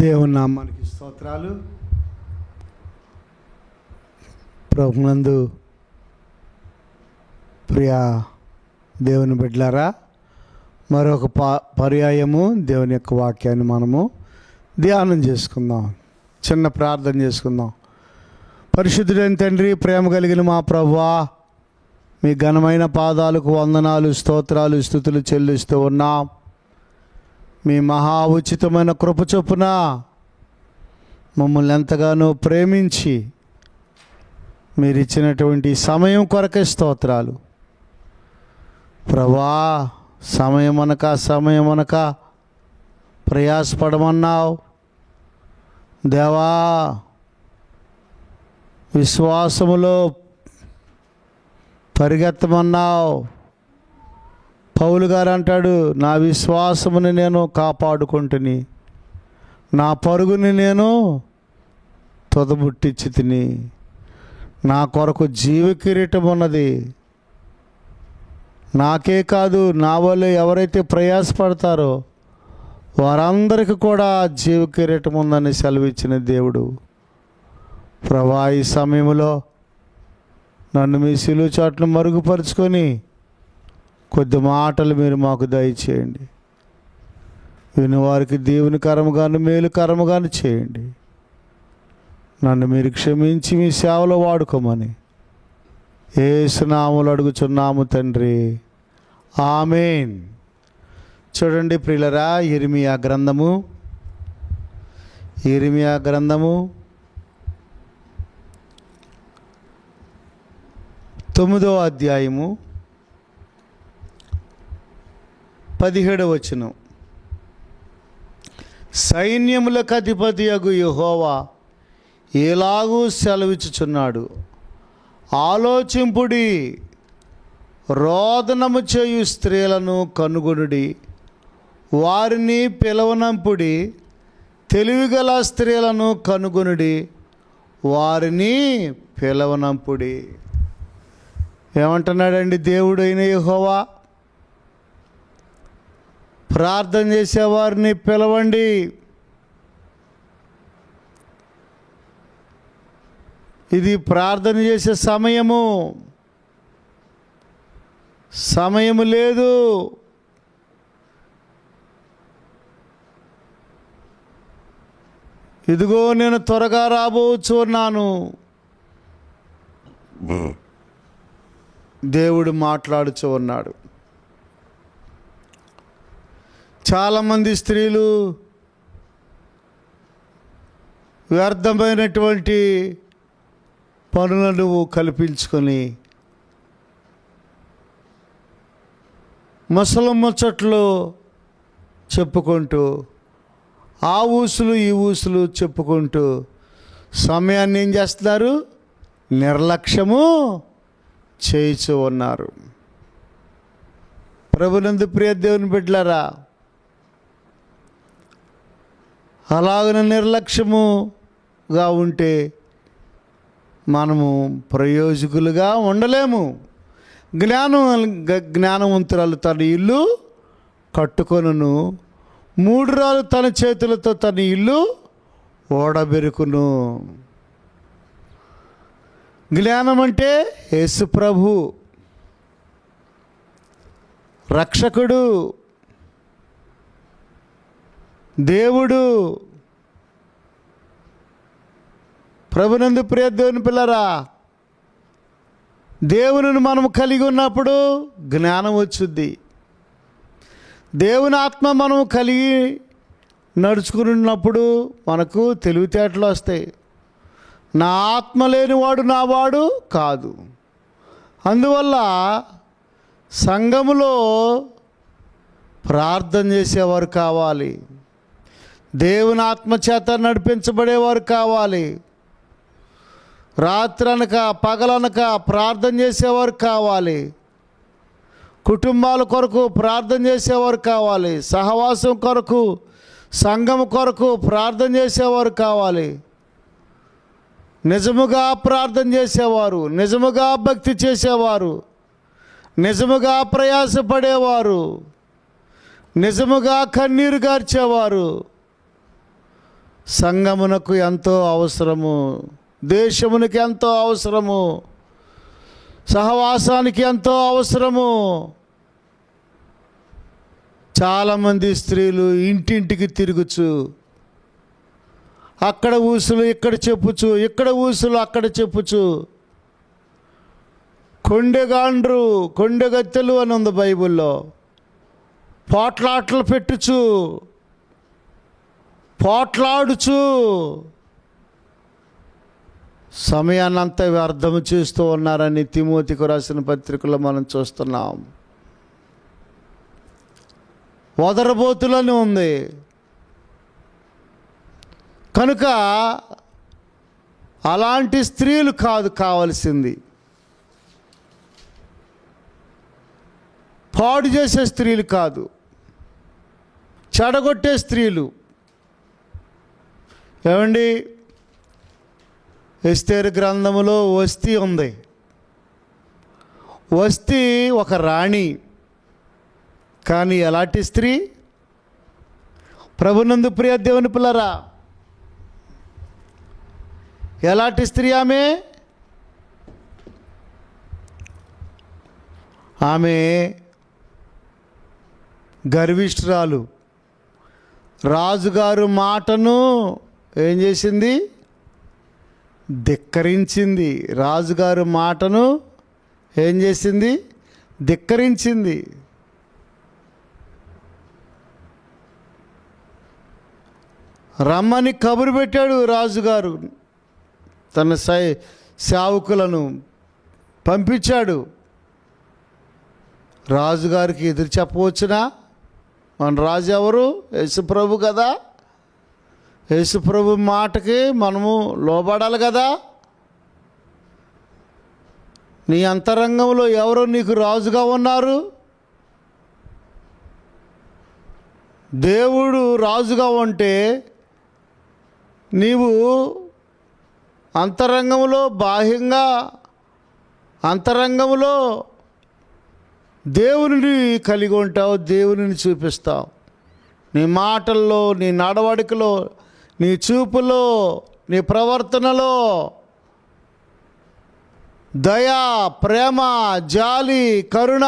దేవుని నామానికి స్తోత్రాలు. ప్రభునందు ప్రియా దేవుని బిడ్డలారా, మరొక పర్యాయము దేవుని యొక్క వాక్యాన్ని మనము ధ్యానం చేసుకుందాం. చిన్న ప్రార్థన చేసుకుందాం. పరిశుద్ధుడైన తండ్రి, ప్రేమ కలిగిన మా ప్రభువా, మీ ఘనమైన పాదాలకు వందనాలు, స్తోత్రాలు, స్తుతులు చెల్లిస్తూ ఉన్నాం. మీ మహా ఉచితమైన కృప చొప్పున మమ్మల్ని ఎంతగానో ప్రేమించి మీరు ఇచ్చినటువంటి సమయం కొరకే స్తోత్రాలు. ప్రభా, సమయం అనక ప్రయాసపడమన్నావు. దేవా, విశ్వాసములో పరిగెత్తమన్నావు. పౌలు గారు అంటాడు, నా విశ్వాసముని నేను కాపాడుకుంటుని, నా పరుగుని నేను తొదబుట్టించి తిని, నా కొరకు జీవ కిరీటం ఉన్నది. నాకే కాదు, నా వల్ల ఎవరైతే ప్రయాసపడతారో వారందరికీ కూడా జీవ కిరీటం ఉందని సెలవిచ్చిన దేవుడు. ప్రభా, ఈ సమయంలో నన్ను మీ సిలువ చాటును మరుగుపరుచుకొని కొద్ది మాటలు మీరు మాకు దయచేయండి. వినివారికి దీవెనకరముగాను మేలుకరముగాను చేయండి. నన్ను మీరు క్షమించి మీ సేవలో వాడుకోమని యేసు నామములో అడుగుచున్నాము తండ్రి, ఆమేన్. చూడండి ప్రియులరా, ఇర్మియా గ్రంథము 9వ అధ్యాయము 17వ వచనం. సైన్యములకు అధిపతియగు యెహోవా ఎలాగూ సెలవిచ్చుచున్నాడు, ఆలోచింపుడి, రోదనము చేయు స్త్రీలను కనుగొనుడి, వారిని పిలవనంపుడి, తెలివిగల స్త్రీలను కనుగొనుడి, వారిని పిలవనంపుడి. ఏమంటున్నాడండి దేవుడు అయిన యెహోవా? ప్రార్థన చేసేవారిని పిలవండి. ఇది ప్రార్థన చేసే సమయము లేదు. ఇదిగో నేను త్వరగా రాబోచున్నాను. దేవుడు మాట్లాడుచూ ఉన్నాడు. చాలామంది స్త్రీలు వ్యర్థమైనటువంటి పనులను కల్పించుకొని ముచ్చట్లు చెప్పుకుంటూ, ఆ ఊసులు ఈ ఊసులు చెప్పుకుంటూ సమయాన్ని ఏం చేస్తున్నారు? నిర్లక్ష్యము చేయిచూ ఉన్నారు. ప్రభునందు ప్రియ దేవుని బిడ్డలారా, అలాగనే నిర్లక్ష్యముగా ఉంటే మనము ప్రయోజకులుగా ఉండలేము. జ్ఞానవంతురాలు తన ఇల్లు కట్టుకొనును, మూఢురాలు తన చేతులతో తన ఇల్లు ఓడబెరుకును. జ్ఞానం అంటే యేసు ప్రభు, రక్షకుడు, దేవుడు. ప్రభునందు ప్రియ దేవుని పిల్లరా, దేవునిని మనము కలిగి ఉన్నప్పుడు జ్ఞానం వచ్చుద్ది. దేవుని ఆత్మ మనము కలిగి నడుచుకున్నప్పుడు మనకు తెలివితేటలు వస్తాయి. నా ఆత్మ లేనివాడు నావాడు కాదు. అందువల్ల సంఘములో ప్రార్థన చేసేవారు కావాలి, దేవుని ఆత్మచేత నడిపించబడేవారు కావాలి, రాత్రనక పగలనక ప్రార్థన చేసేవారు కావాలి, కుటుంబాల కొరకు ప్రార్థన చేసేవారు కావాలి, సహవాసం కొరకు, సంఘం కొరకు ప్రార్థన చేసేవారు కావాలి. నిజముగా ప్రార్థన చేసేవారు, నిజముగా భక్తి చేసేవారు, నిజముగా ప్రయాసపడేవారు, నిజముగా కన్నీరు గార్చేవారు సంఘమునకు ఎంతో అవసరము, దేశమునకు ఎంతో అవసరము, సహవాసానికి ఎంతో అవసరము. చాలామంది స్త్రీలు ఇంటింటికి తిరుగుచు అక్కడ ఊసులు ఇక్కడ చెప్పుచు, ఇక్కడ ఊసులు అక్కడ చెప్పుచు, కొండెగాండ్రు కొండెగత్తెలు అని ఉంది బైబిల్లో, పోట్లాటలు పెట్టుచు పోట్లాడుచు సమయాన్ని అంతా వ్యర్థం చేస్తూ ఉన్నారని తిమోతికి రాసిన పత్రికలో మనం చూస్తున్నాం. వదరబోతులని ఉంది. కనుక అలాంటి స్త్రీలు కాదు కావలసింది, పాడు చేసే స్త్రీలు కాదు, చెడగొట్టే స్త్రీలు. ఏమండి, ఎస్తేరు గ్రంథములో వస్తీ ఉంది. వస్తీ ఒక రాణి, కానీ ఎలాంటి స్త్రీ? ప్రభునందు ప్రియ దేవుని పిల్లరా, ఎలాంటి స్త్రీ ఆమె? ఆమె గర్విష్ఠురాలు. రాజుగారు మాటను ఏం చేసింది? ధిక్కరించింది. రాజుగారు మాటను ఏం చేసింది? ధిక్కరించింది. రమ్మని కబురు పెట్టాడు రాజుగారు, తన సేవకులను పంపించాడు. రాజుగారికి ఎదురు చెప్పవచ్చునా? మన రాజు ఎవరు? యేసుప్రభు కదా. యేసుప్రభు మాటకి మనము లోబడాలి కదా. నీ అంతరంగంలో ఎవరు నీకు రాజుగా ఉన్నారు? దేవుడు రాజుగా ఉంటే నీవు అంతరంగంలో, బాహ్యంగా అంతరంగంలో దేవునిని కలిగి ఉంటావు, దేవునిని చూపిస్తావు. నీ మాటల్లో, నీ నడవడికలో, నీ చూపులో, నీ ప్రవర్తనలో దయ, ప్రేమ, జాలి, కరుణ,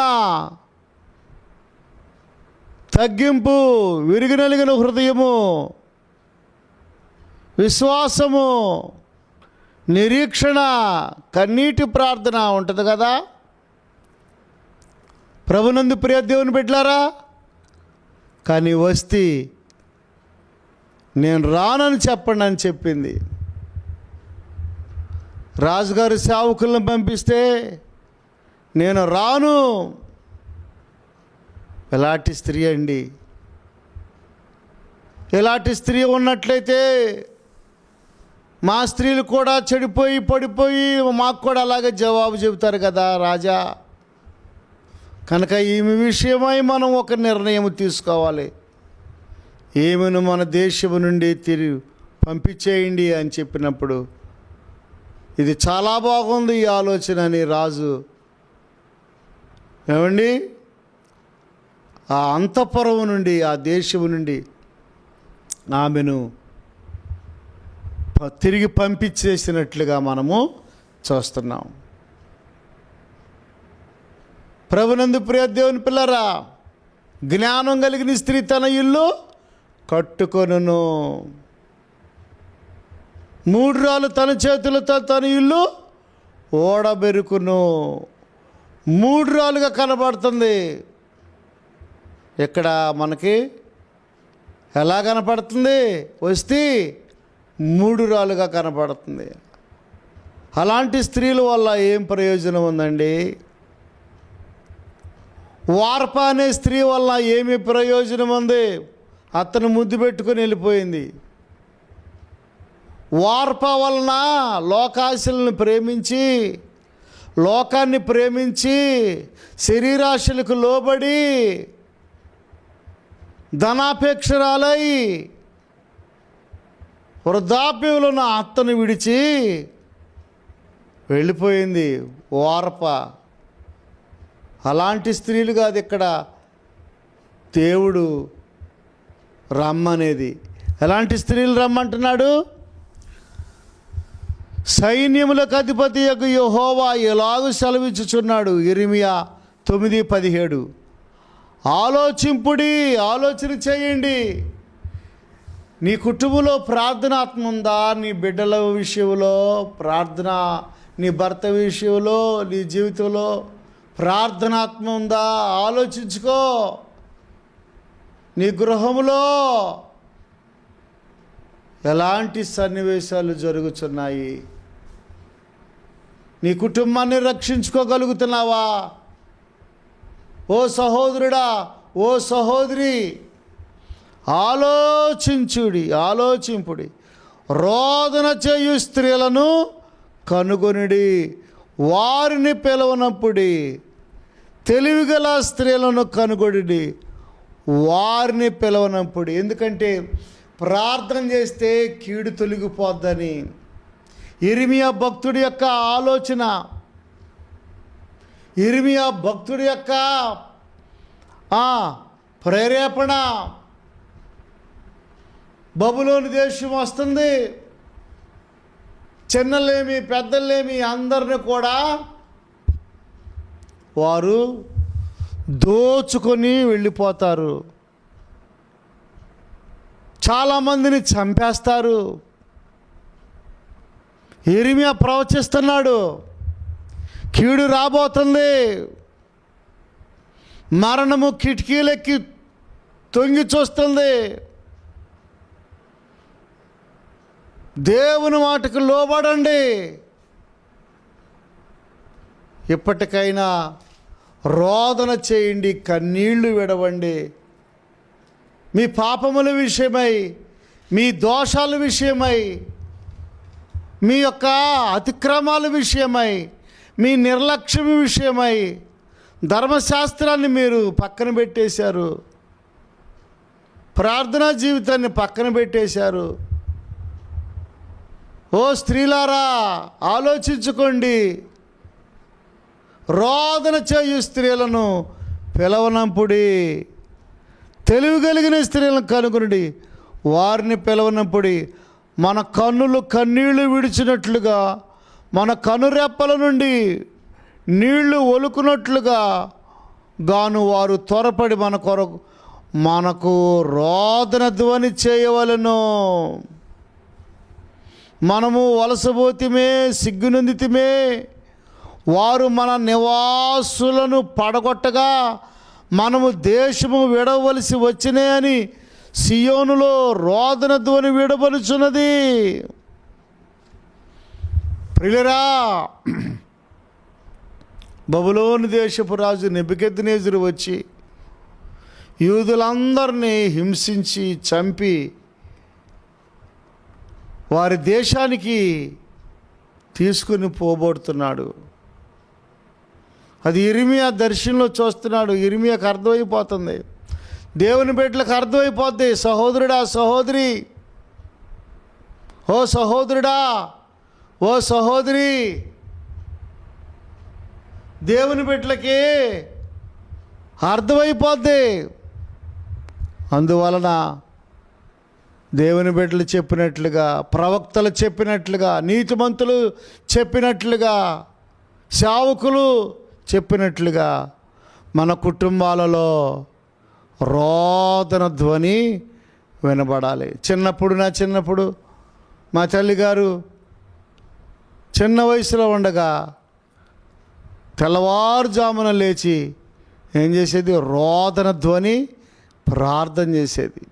తగ్గింపు, విరిగి నలిగిన హృదయము, విశ్వాసము, నిరీక్షణ, కన్నీటి ప్రార్థన ఉంటుంది కదా. ప్రభునందు ప్రియ దేవుని బిడ్డలారా, కానీ వస్తే నేను రానని చెప్పండి అని చెప్పింది. రాజుగారి సేవకులను పంపిస్తే నేను రాను. ఎలాంటి స్త్రీ అండి! ఎలాంటి స్త్రీ ఉన్నట్లయితే మా స్త్రీలు కూడా చెడిపోయి పడిపోయి మాకు కూడా అలాగే జవాబు చెబుతారు కదా రాజా. కనుక ఈమె విషయమై మనం ఒక నిర్ణయం తీసుకోవాలి. ఈమెను మన దేశము నుండి తిరిగి పంపించేయండి అని చెప్పినప్పుడు, ఇది చాలా బాగుంది ఈ ఆలోచన అని రాజు ఏమండి ఆ అంతఃపురం నుండి, ఆ దేశము నుండి ఆమెను తిరిగి పంపించేసినట్లుగా మనము చూస్తున్నాం. ప్రభునందు ప్రియ దేవుని పిల్లరా, జ్ఞానం కలిగిన స్త్రీ తన ఇల్లు కట్టుకొనును, మూఢురాలు తన చేతులతో తన ఇల్లు ఓడబెరుకును. మూఢురాలుగా కనబడుతుంది. ఇక్కడ మనకి ఎలా కనపడుతుంది? వస్తే మూఢురాలుగా కనపడుతుంది. అలాంటి స్త్రీల వల్ల ఏం ప్రయోజనం ఉందండి? వార్ప అనే స్త్రీ వల్ల ఏమి ప్రయోజనం ఉంది? అతను ముద్దు పెట్టుకుని వెళ్ళిపోయింది. వార్ప వలన లోకాశలను ప్రేమించి, లోకాన్ని ప్రేమించి, శరీరాశలకు లోబడి, ధనాపేక్షరాలై వృద్ధాప్యంలో నా అత్తను విడిచి వెళ్ళిపోయింది వార్ప. అలాంటి స్త్రీలు కాదు ఇక్కడ దేవుడు రమ్మనేది. ఎలాంటి స్త్రీలు రమ్మంటున్నాడు? సైన్యములకు అధిపతి యొక్క యెహోవా ఎలాగూ సెలవిచ్చుచున్నాడు. ఇర్మియా 9:17. ఆలోచింపుడి, ఆలోచన చేయండి. నీ కుటుంబంలో ప్రార్థనాత్మ ఉందా? నీ బిడ్డల విషయంలో ప్రార్థన, నీ భర్త విషయంలో, నీ జీవితంలో ప్రార్థనాత్మ ఉందా? ఆలోచించుకో. నీ గృహంలో ఎలాంటి సన్నివేశాలు జరుగుతున్నాయి? నీ కుటుంబాన్ని రక్షించుకోగలుగుతున్నావా? ఓ సహోదరుడా, ఓ సహోదరి, ఆలోచింపుడి. రోదన చేయు స్త్రీలను కనుగొనుడి, వారిని పిలవనప్పుడి. తెలివిగల స్త్రీలను కనుగొనుడి, వారిని పిలవనప్పుడు. ఎందుకంటే ప్రార్థన చేస్తే కీడు తొలగిపోద్దని ఇర్మియా భక్తుడి యొక్క ఆలోచన, ఇర్మియా భక్తుడి యొక్క ప్రేరేపణ. బబులోను దేశం వస్తుంది, చిన్నలేమి పెద్దలేమి అందరిని కూడా వారు దోచుకొని వెళ్ళిపోతారు. చాలామందిని చంపేస్తారు. ఇర్మియా ప్రవచిస్తున్నాడు, కీడు రాబోతుంది, మరణము కిటికీలెక్కి తొంగి చూస్తుంది. దేవుని మాటకు లోబడండి. ఇప్పటికైనా రోదన చేయండి, కన్నీళ్లు విడవండి. మీ పాపముల విషయమై, మీ దోషాల విషయమై, మీ యొక్క అతిక్రమాల విషయమై, మీ నిర్లక్ష్యం విషయమై ధర్మశాస్త్రాన్ని మీరు పక్కన పెట్టేశారు. ప్రార్థనా జీవితాన్ని పక్కన పెట్టేశారు. ఓ స్త్రీలారా, ఆలోచించుకోండి. రోదన చేయు స్త్రీలను పిలవనంపుడి, తెలివి కలిగిన స్త్రీలను కనుగొనుడి, వారిని పిలవనంపుడి. మన కన్నులు కన్నీళ్లు విడిచినట్లుగా, మన కనురెప్పల నుండి నీళ్లు ఒలుకున్నట్లుగా గాను వారు త్వరపడి మనకు రోదన ధ్వని చేయవలెను. మనము వలసపోతిమే, సిగ్గునందితిమే. వారు మన నివాసులను పడగొట్టగా మనము దేశము విడవలసి వచ్చినే అని సియోనులో రోదన ధ్వని విడబలుచున్నది. ప్రియులారా, బబులోను దేశపు రాజు నెబుకద్నెజరు వచ్చి యూదులందరినీ హింసించి చంపి వారి దేశానికి తీసుకుని పోబడుతున్నాడు. అది ఇర్మియా దర్శనంలో చూస్తున్నాడు. ఇర్మియాకు అర్థమైపోతుంది, దేవుని బిడ్డలకు అర్థమైపోద్ది. సహోదరుడా, సహోదరి, ఓ సహోదరుడా, ఓ సహోదరి, దేవుని బిడ్డలకి అర్థమైపోద్ది. అందువలన దేవుని బిడ్డలు చెప్పినట్లుగా, ప్రవక్తలు చెప్పినట్లుగా, నీతిమంతులు చెప్పినట్లుగా, సేవకులు చెప్పినట్లుగా మన కుటుంబాలలో రోదన ధ్వని వినబడాలి. చిన్నప్పుడు మా తల్లిగారు చిన్న వయసులో ఉండగా తెల్లవారుజామున లేచి ఏం చేసేది? రోదన ధ్వని ప్రార్థన చేసేది.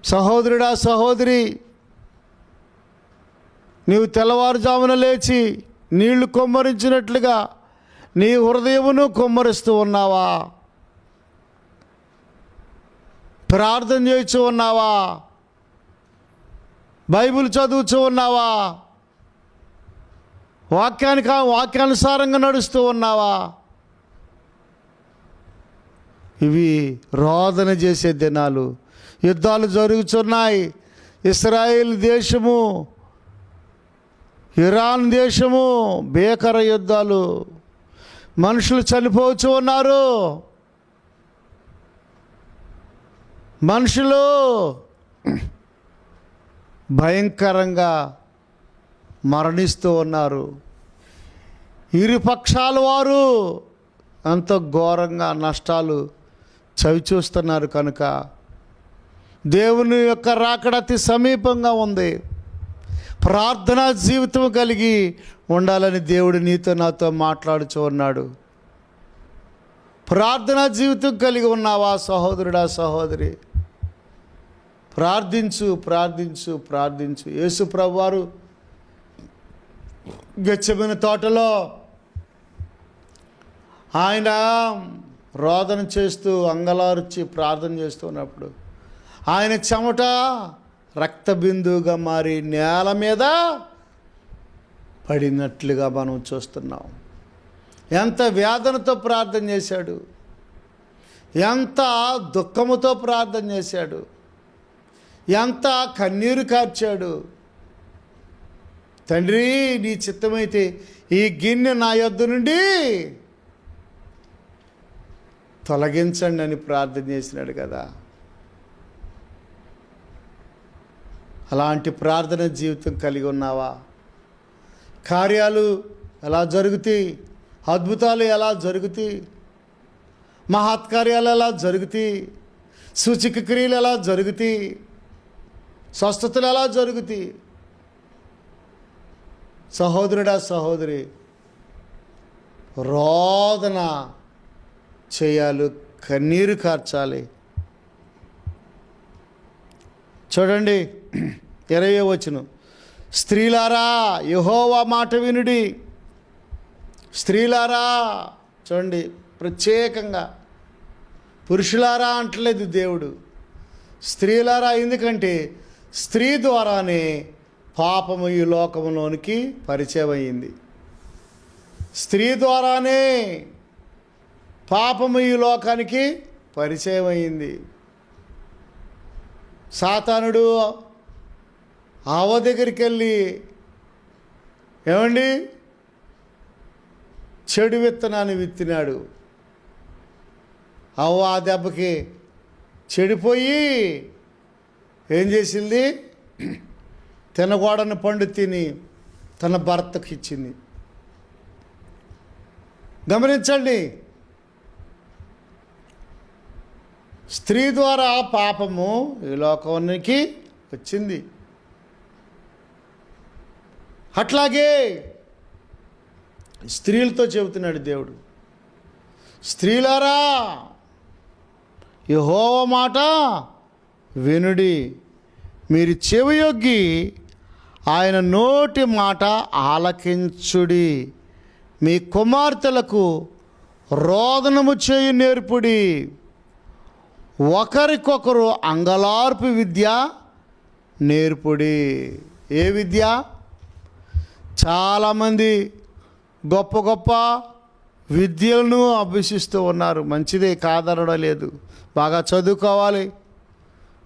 సహోదరుడా, సహోదరి, నీవు తెల్లవారుజామున లేచి నీళ్లు కొమ్మరించినట్లుగా నీ హృదయమును కొమ్మరిస్తూ ఉన్నావా? ప్రార్థన చేస్తూ ఉన్నావా? బైబిల్ చదువుతూ ఉన్నావా? వాక్యానుసారంగా నడుస్తూ ఉన్నావా? ఇవి రోదన చేసే దినాలు. యుద్ధాలు జరుగుతున్నాయి. ఇశ్రాయేల్ దేశము, ఇరాన్ దేశము, భీకర యుద్ధాలు. మనుషులు చనిపోతూ ఉన్నారు. మనుషులు భయంకరంగా మరణిస్తూ ఉన్నారు. ఇరు పక్షాల వారు ఎంతో ఘోరంగా నష్టాలు చవిచూస్తున్నారు. కనుక దేవుని యొక్క రాకడ అతి సమీపంగా ఉంది. ప్రార్థనా జీవితం కలిగి ఉండాలని దేవుడు నీతో నాతో మాట్లాడుచూ ఉన్నాడు. ప్రార్థనా జీవితం కలిగి ఉన్నావా సహోదరుడా, సహోదరి? ప్రార్థించు, ప్రార్థించు, ప్రార్థించు. యేసు ప్రభువారు గెత్సెమనే తోటలో ఆయన రోదన చేస్తూ అంగలార్చి ప్రార్థన చేస్తున్నప్పుడు ఆయన చెమట రక్త బిందువుగా మారి నేల మీద పడినట్లుగా మనం చూస్తున్నాం. ఎంత వేదనతో ప్రార్థన చేశాడు, ఎంత దుఃఖముతో ప్రార్థన చేశాడు, ఎంత కన్నీరు కార్చాడు. తండ్రి, నీ చిత్తమైతే ఈ గిన్నె నా యొద్ద నుండి తొలగించండి అని ప్రార్థన చేసినాడు కదా. అలాంటి ప్రార్థన జీవితం కలిగి ఉన్నావా? కార్యాలు ఎలా జరుగుతాయి, అద్భుతాలు ఎలా జరుగుతాయి, మహత్కార్యాలు ఎలా జరుగుతాయి, సూచక క్రియలు ఎలా జరుగుతాయి, స్వస్థతలు ఎలా జరుగుతాయి? సహోదరుడా, సహోదరి, రోదన చేయాలి, కన్నీరు కార్చాలి. చూడండి 20వ వచనం, స్త్రీలారా యెహోవా మాట వినుడి. స్త్రీలారా, చూడండి, ప్రత్యేకంగా పురుషులారా అంటలేదు దేవుడు, స్త్రీలారా. ఎందుకంటే స్త్రీ ద్వారానే పాపము ఈ లోకంలోనికి పరిచయం అయ్యింది. స్త్రీ ద్వారానే పాపము ఈ లోకానికి పరిచయం అయ్యింది. సాతానుడు ఆవ దగ్గరికి వెళ్ళి, ఏమండి, చెడు విత్తనాన్ని విత్తినాడు. అవ్వ ఆ దెబ్బకి చెడిపోయి ఏం చేసింది? తినకూడని పండు తిని తన భర్తకు ఇచ్చింది. గమనించండి, స్త్రీ ద్వారా పాపము ఈ లోకానికి వచ్చింది. అట్లాగే స్త్రీలతో చెబుతున్నాడు దేవుడు, స్త్రీలారా యెహోవా మాట వినుడి, మీరు చెవియొగ్గి ఆయన నోటి మాట ఆలకించుడి, మీ కుమార్తెలకు రోదనము చేయు నేర్పుడి, ఒకరికొకరు అంగలార్పు విద్య నేర్పుడి. ఏ విద్య? చాలామంది గొప్ప గొప్ప విద్యలను అభ్యసిస్తూ ఉన్నారు. మంచిదే, కాదనడం లేదు. బాగా చదువుకోవాలి,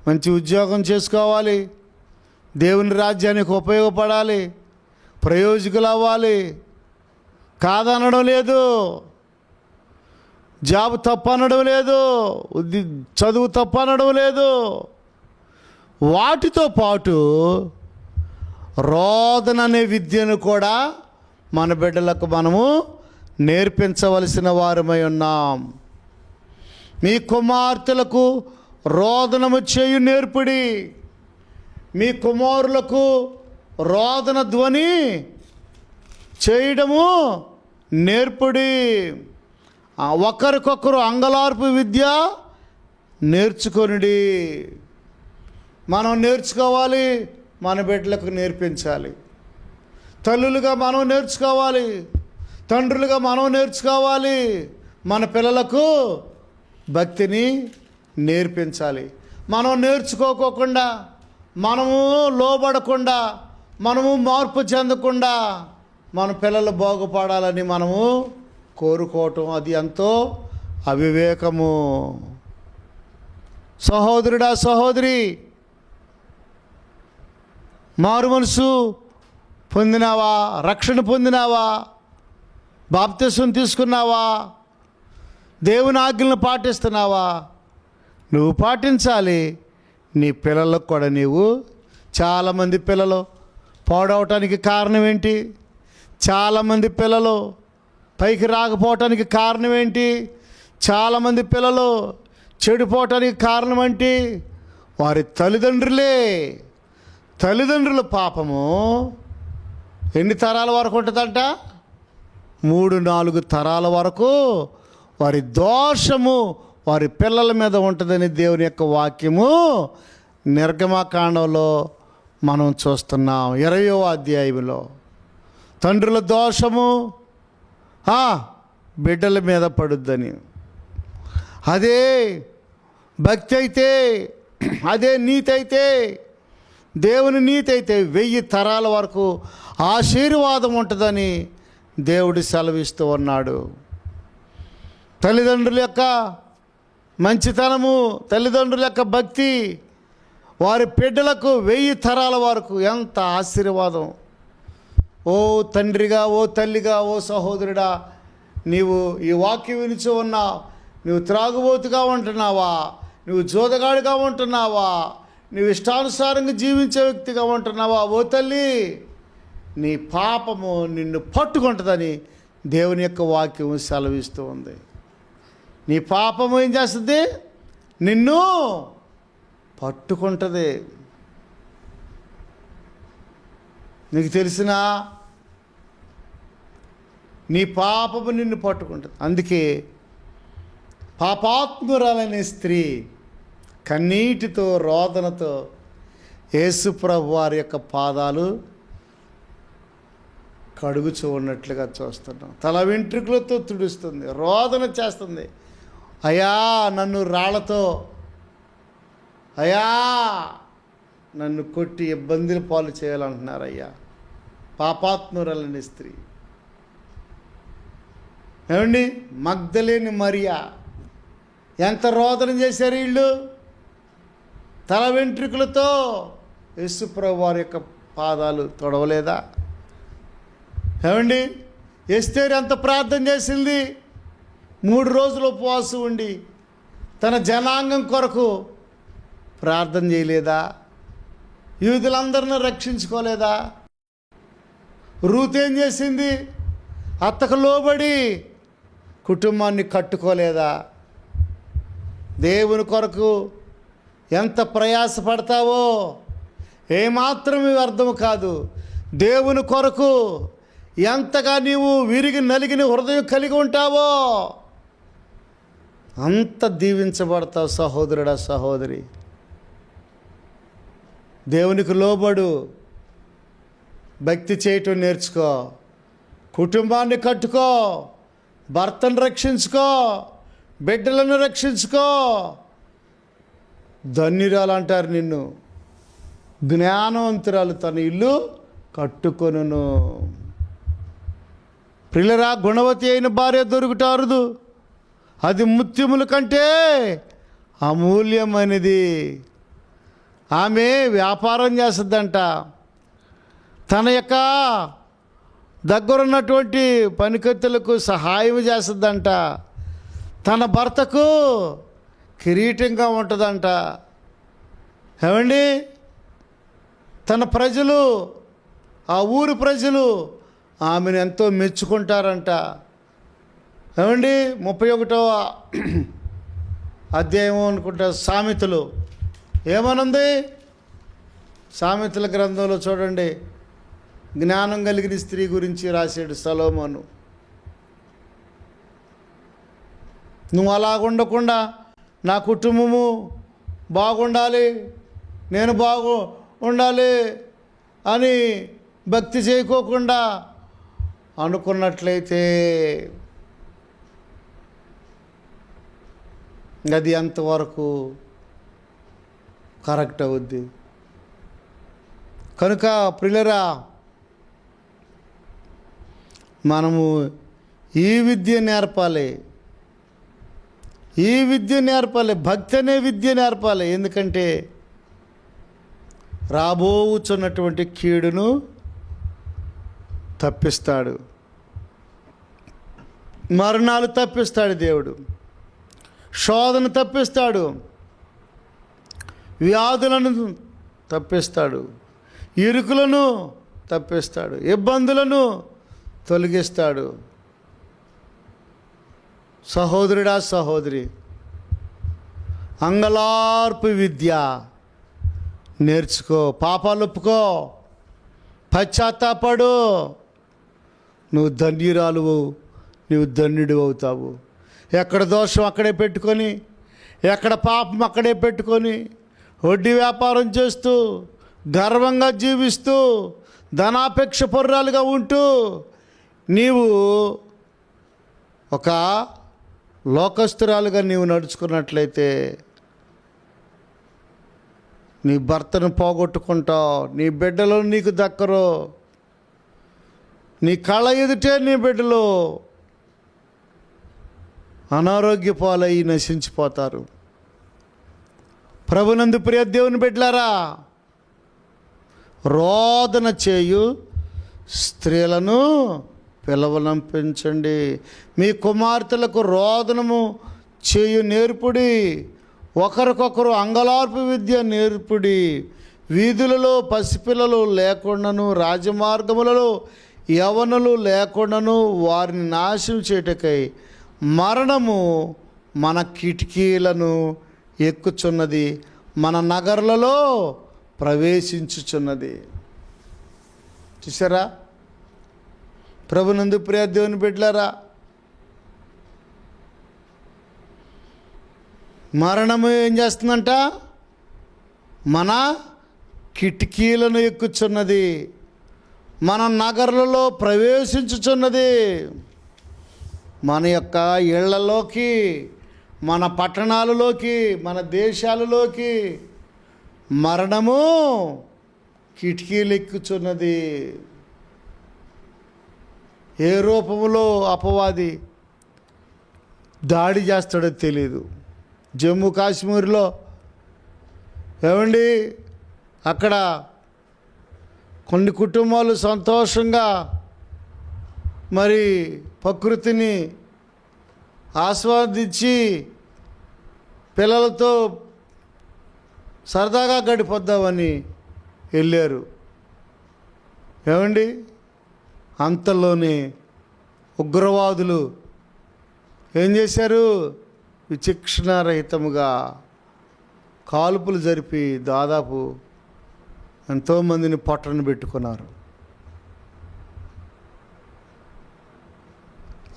మంచి ఉద్యోగం చేసుకోవాలి, దేవుని రాజ్యానికి ఉపయోగపడాలి, ప్రయోజకులు అవ్వాలి, కాదనడం లేదు. జాబ్ తప్పనడం లేదు, చదువు తప్పనడం లేదు. వాటితో పాటు రోదన అనే విద్యను కూడా మన బిడ్డలకు మనము నేర్పించవలసిన వారమై ఉన్నాం. మీ కుమార్తెలకు రోదనము చేయు నేర్పుడి, మీ కుమారులకు రోదన ధ్వని చేయడము నేర్పుడి, ఒకరికొకరు అంగలార్పు విద్య నేర్చుకొనిడి. మనం నేర్చుకోవాలి, మన బిడ్డలకు నేర్పించాలి. తల్లులుగా మనం నేర్చుకోవాలి, తండ్రులుగా మనం నేర్చుకోవాలి, మన పిల్లలకు భక్తిని నేర్పించాలి. మనం నేర్చుకోకుండా, మనము లోబడకుండా, మనము మార్పు చెందకుండా మన పిల్లలు బాగుపడాలని మనము కోరుకోవటం అది ఎంతో అవివేకము. సహోదరుడా, సహోదరి, మారు మనసు పొందినావా? రక్షణ పొందినావా? బాప్తిసం తీసుకున్నావా? దేవుని ఆజ్ఞలను పాటిస్తున్నావా? నువ్వు పాటించాలి. నీ పిల్లలకు కూడా నీవు. చాలామంది పిల్లలు పాడవటానికి కారణం ఏంటి? చాలామంది పిల్లలు పైకి రాకపోవటానికి కారణం ఏంటి? చాలామంది పిల్లలు చెడిపోవటానికి కారణం ఏంటి? వారి తల్లిదండ్రుల పాపము ఎన్ని తరాల వరకు ఉంటుందంట? 3-4 తరాల వరకు వారి దోషము వారి పిల్లల మీద ఉంటుందని దేవుని యొక్క వాక్యము నిర్గమకాండంలో మనం చూస్తున్నాం. 20వ అధ్యాయంలో తండ్రుల దోషము బిడ్డల మీద పడుద్దని. అదే భక్తి అయితే, అదే నీతి అయితే, దేవుని నీతి అయితే 1000 తరాల వరకు ఆశీర్వాదం ఉంటుందని దేవుడు సెలవిస్తూ ఉన్నాడు. తల్లిదండ్రుల యొక్క మంచితనము, తల్లిదండ్రుల యొక్క భక్తి వారి బిడ్డలకు 1000 తరాల వరకు ఎంత ఆశీర్వాదం. ఓ తండ్రిగా, ఓ తల్లిగా, ఓ సహోదరుడా, నీవు ఈ వాక్యం వినిచి ఉన్నావు. నువ్వు త్రాగుబోతుగా ఉంటున్నావా? నువ్వు జోదగాడిగా ఉంటున్నావా? నువ్వు ఇష్టానుసారంగా జీవించే వ్యక్తిగా ఉంటున్నావా? ఓ తల్లి, నీ పాపము నిన్ను పట్టుకుంటుందని దేవుని యొక్క వాక్యం సెలవిస్తూ ఉంది. నీ పాపము ఏం చేస్తుంది? నిన్ను పట్టుకుంటుంది. నీకు తెలిసినా నీ పాపము నిన్ను పట్టుకుంటుంది. అందుకే పాపాత్మురాలనే స్త్రీ కన్నీటితో రోదనతో యేసు ప్రభు వారి యొక్క పాదాలు కడుగుచూ ఉన్నట్లుగా చూస్తున్నాం. తల వెంట్రుకలతో తుడుస్తుంది, రోదన చేస్తుంది. అయ్యా నన్ను రాళ్లతో, అయ్యా నన్ను కొట్టి ఇబ్బందుల పాలు చేయాలంటున్నారు. అయ్యా పాపాత్మురాలనే స్త్రీ. ఏమండి, మగ్దలేని మరియా ఎంత రోదన చేశారు వీళ్ళు. తల వెంట్రుకలతో యేసుప్రభు వారి యొక్క పాదాలు తొడవలేదా? ఏమండి, ఎస్తేరు ఎంత ప్రార్థన చేసింది. 3 రోజులు ఉపవాసం ఉండి తన జనాంగం కొరకు ప్రార్థన చేయలేదా? యూదులందరిని రక్షించుకోలేదా? రూతు ఏం చేసింది? అత్తకు లోబడి కుటుంబాన్ని కట్టుకోలేదా? దేవుని కొరకు ఎంత ప్రయాసపడతావో ఏమాత్రం వ్యర్థం కాదు. దేవుని కొరకు ఎంతగా నీవు విరిగి నలిగిన హృదయం కలిగి ఉంటావో అంత దీవించబడతావు సహోదరుడా, సహోదరి. దేవునికి లోబడు, భక్తి చేయటం నేర్చుకో, కుటుంబాన్ని కట్టుకో, భర్తను రక్షించుకో, బిడ్డలను రక్షించుకో. ధన్యురాలు అంటారు నిన్ను. జ్ఞానవంతురాలు తన ఇల్లు కట్టుకొనును. ప్రియులరా, గుణవతి అయిన భార్య దొరుకుట అరుదు. అది ముత్యముల కంటే అమూల్యమైనది. ఆమె వ్యాపారం చేస్తుందంట. తన యొక్క దగ్గరున్నటువంటి పనికత్తులకు సహాయం చేస్తుందంట. తన భర్తకు కిరీటంగా ఉంటుందంట. ఏమండి, తన ప్రజలు, ఆ ఊరి ప్రజలు ఆమెను ఎంతో మెచ్చుకుంటారంట. ఏమండి, 31వ అధ్యాయం అనుకుంటా సామెతలు ఏమనుంది? సామెతల గ్రంథంలో చూడండి, జ్ఞానం కలిగిన స్త్రీ గురించి రాశాడు సొలొమోను. నువ్వు అలాగుండకుండా నా కుటుంబము బాగుండాలి, నేను ఉండాలి అని భక్తి చేయకోకుండా అనుకున్నట్లయితే అది అంతవరకు కరెక్ట్ అవుద్ది. కనుక ప్రియులరా, మనము ఈ విద్య నేర్పాలి, ఈ విద్య నేర్పాలి, భక్తి అనే విద్య నేర్పాలి. ఎందుకంటే రాబోచున్నటువంటి కీడును తప్పిస్తాడు, మరణాలు తప్పిస్తాడు దేవుడు, శోధన తప్పిస్తాడు, వ్యాధులను తప్పిస్తాడు, ఇరుకులను తప్పిస్తాడు, ఇబ్బందులను తొలగిస్తాడు. సహోదరుడా, సహోదరి, అంగలార్పు విద్య నేర్చుకో, పాపాలు ఒప్పుకో, పశ్చాత్తాపడు. నువ్వు ధన్యురాలువు, నువ్వు ధన్యుడు అవుతావు. ఎక్కడ దోషం అక్కడే పెట్టుకొని, ఎక్కడ పాపం అక్కడే పెట్టుకొని, వడ్డీ వ్యాపారం చేస్తూ, గర్వంగా జీవిస్తూ, ధనాపేక్ష పరురాలుగా ఉంటూ నీవు ఒక లోకస్తురాలుగా నీవు నడుచుకున్నట్లయితే నీ భర్తను పోగొట్టుకుంటావు, నీ బిడ్డలు నీకు దక్కరు, నీ కళ్ళ ఎదుటే నీ బిడ్డలు అనారోగ్య పాలై నశించిపోతారు. ప్రభునందు ప్రియ దేవుని బిడ్డలారా, రోదన చేయు స్త్రీలను పిలవనంపించండి. మీ కుమార్తెలకు రోదనము చేయు నేర్పుడి, ఒకరికొకరు అంగలార్పు విద్య నేర్పుడి. వీధులలో పసిపిల్లలు లేకుండాను, రాజమార్గములలో యవనులు లేకుండాను వారిని నాశనం చేయుటకై మరణము మన కిటికీలను ఎక్కుచున్నది, మన నగర్లలో ప్రవేశించుచున్నది. చూసారా? ప్రభునందు ప్రియ దేవుని బిడ్డలారా, మరణము ఏం చేస్తుందంట? మన కిటికీలను ఎక్కుచున్నది, మన నగర్లలో ప్రవేశించుచున్నది. మన యొక్క ఇళ్లలోకి, మన పట్టణాలలోకి, మన దేశాలలోకి మరణము కిటికీలు ఎక్కుచున్నది. ఏ రూపంలో అపవాది దాడి చేస్తాడో తెలియదు. జమ్మూ కాశ్మీర్లో ఏమండి, అక్కడ కొన్ని కుటుంబాలు సంతోషంగా మరి ప్రకృతిని ఆస్వాదించి పిల్లలతో సరదాగా గడిపొద్దామని వెళ్ళారు. ఏమండి, అంతలోనే ఉగ్రవాదులు ఏం చేశారు? విచక్షణారహితముగా కాల్పులు జరిపి దాదాపు ఎంతోమందిని పొట్టను పెట్టుకున్నారు.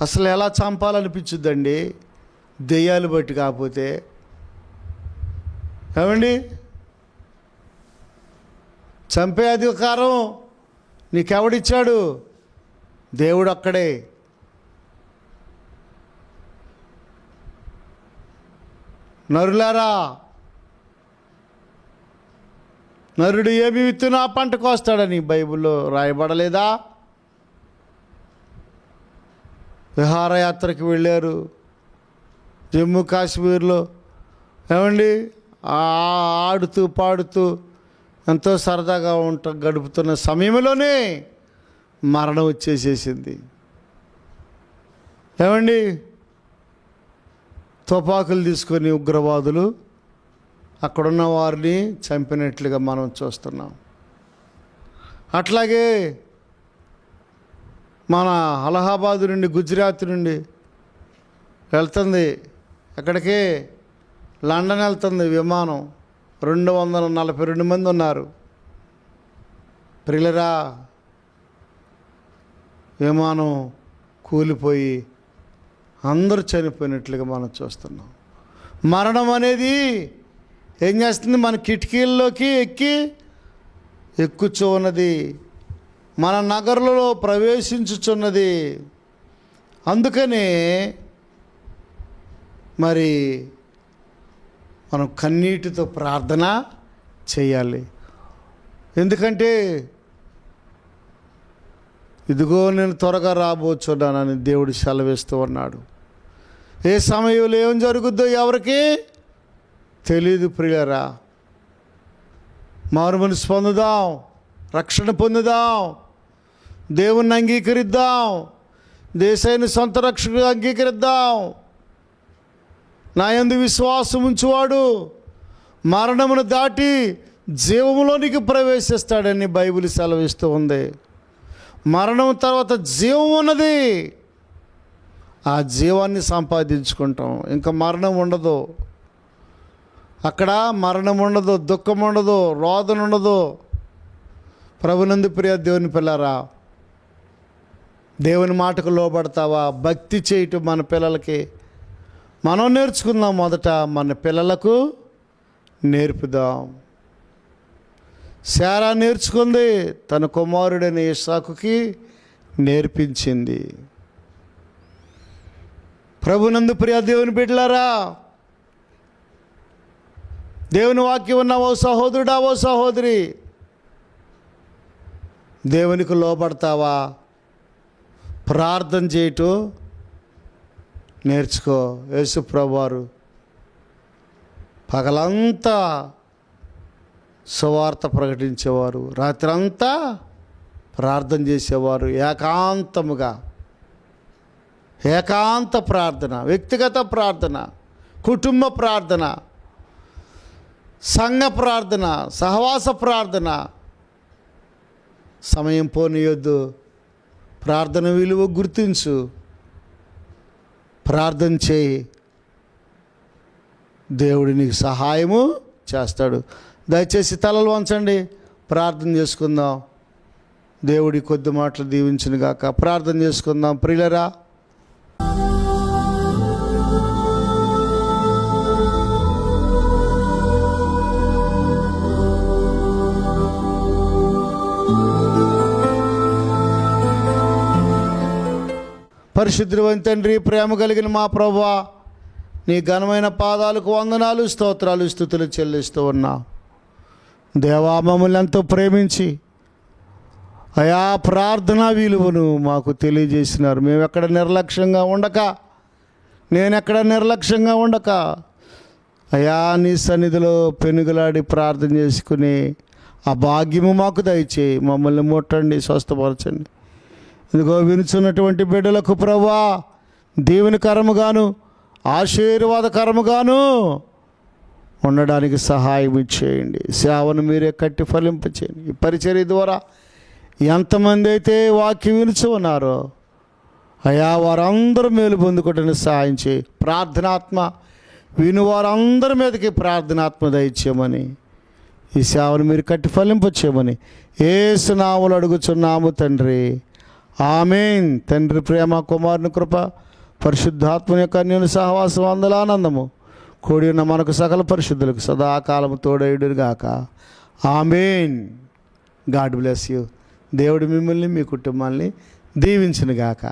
అసలు ఎలా చంపాలనిపించుద్దండి దెయ్యాలు బట్టి కాకపోతే? ఏమండి, చంపే అధికారం నీకెవడిచ్చాడు? దేవుడు అక్కడే. నరులారా, నరుడు ఏమి విత్తునా పంటకు వస్తాడని బైబిల్లో రాయబడలేదా? విహారయాత్రకి వెళ్ళారు జమ్మూ కాశ్మీర్లో. ఏమండి, ఆడుతూ పాడుతూ ఎంతో సరదాగా గడుపుతున్న సమయంలోనే మరణం వచ్చేసేసింది. ఏమండి, తుపాకులు తీసుకొని ఉగ్రవాదులు అక్కడున్న వారిని చంపినట్లుగా మనం చూస్తున్నాం. అట్లాగే మన అలహాబాద్ నుండి, గుజరాత్ నుండి వెళ్తుంది, ఎక్కడికి? లండన్ వెళ్తుంది విమానం. 242 మంది ఉన్నారు. ప్రియులరా, విమానం కూలిపోయి అందరూ చనిపోయినట్లుగా మనం చూస్తున్నాం. మరణం అనేది ఏం చేస్తుంది? మన కిటికీల్లోకి ఎక్కుచున్నది, మన నగరంలో ప్రవేశించుచున్నది. అందుకనే మరి మనం కన్నీటితో ప్రార్థన చేయాలి. ఎందుకంటే ఇదిగో నేను త్వరగా రాబోచున్నానని దేవుడు సెలవిస్తూ ఉన్నాడు. ఏ సమయంలో ఏం జరుగుద్దో ఎవరికి తెలీదు. ప్రియులారా, మారు మనసు పొందుదాం, రక్షణ పొందుదాం, దేవుణ్ణి అంగీకరిద్దాం, దేశాన్ని సొంత రక్షకుగా అంగీకరిద్దాం. నా యందు విశ్వాసం ఉంచువాడు మరణమును దాటి జీవములోనికి ప్రవేశిస్తాడని బైబిల్ సెలవిస్తూ ఉంది. మరణం తర్వాత జీవం ఉన్నది. ఆ జీవాన్ని సంపాదించుకుంటాం. ఇంకా మరణం ఉండదు. అక్కడ మరణం ఉండదు, దుఃఖం ఉండదు, రోదన ఉండదు. ప్రభునందు ప్రియ దేవుని పిల్లరా, దేవుని మాటకు లోబడతావా? భక్తి చేయటం మన పిల్లలకి మనం నేర్చుకుందాం. మొదట మన పిల్లలకు నేర్పుదాం. శారా నేర్చుకుంది, తన కుమారుడైన ఇస్సాకుకి నేర్పించింది. ప్రభునందు ప్రియ దేవుని బిడ్డలారా, దేవుని వాక్యం ఉన్న ఓ సహోదరుడా, ఓ సహోదరి, దేవునికి లోబడతావా? ప్రార్థన చేయటం నేర్చుకో. యేసు ప్రభువారు పగలంతా సువార్త ప్రకటించేవారు, రాత్రంతా ప్రార్థన చేసేవారు. ఏకాంత ప్రార్థన, వ్యక్తిగత ప్రార్థన, కుటుంబ ప్రార్థన, సంఘ ప్రార్థన, సహవాస ప్రార్థన. సమయం పోనీయొద్దు. ప్రార్థన విలువ గుర్తించు. ప్రార్థన చేయి, దేవుడు నీకు సహాయము చేస్తాడు. దయచేసి తలలు వంచండి, ప్రార్థన చేసుకుందాం. దేవుడి కొద్ది మాటలు దీవించును గాక. ప్రార్థన చేసుకుందాం. ప్రియులరా, పరిశుద్ధుడైన తండ్రి, ప్రేమ కలిగిన మా ప్రభువా, నీ ఘనమైన పాదాలకు వందనాలు, స్తోత్రాలు, స్తుతులు చెల్లిస్తూ ఉన్నా. దేవా, మమ్మల్ని ఎంతో ప్రేమించి అయా ప్రార్థనా విలువను మాకు తెలియజేసినారు. మేము ఎక్కడ నిర్లక్ష్యంగా ఉండక, నేనెక్కడ నిర్లక్ష్యంగా ఉండక అయా నీ సన్నిధిలో పెనుగులాడి ప్రార్థన చేసుకుని ఆ భాగ్యము మాకు దయచేయి. మమ్మల్ని ముట్టండి, స్వస్థపరచండి. ఇదిగో వినుచున్నటువంటి బిడ్డలకు ప్రభువా, దీవెనకరముగాను ఆశీర్వాదకరముగాను ఉండడానికి సహాయం ఇచ్చేయండి. సేవను మీరే కట్టి ఫలింపచేయండి. ఈ పరిచర్య ద్వారా ఎంతమంది అయితే వాక్యం వినుచు ఉన్నారో అయా వారందరూ మేలు పొందుకోవడానికి సహాయం చేయి. ప్రార్థనాత్మ విను వారందరి మీదకి ప్రార్థనాత్మ దయచేయమని, ఈ సేవను మీరు కట్టి ఫలింపచేయమని యేసు నామములో అడుగుచున్నాము తండ్రి. ఆమేన్. తండ్రి ప్రేమ, కుమారుని కృప, పరిశుద్ధాత్మ యొక్క అన్యోన్య సహవాసం, ఆనందము కూడి ఉన్న మనకు సకల పరిశుద్ధులకు సదాకాలము తోడేయుడును గాక. ఆమేన్. God bless you. దేవుడు మిమ్మల్ని, మీ కుటుంబాన్ని దీవించును గాక.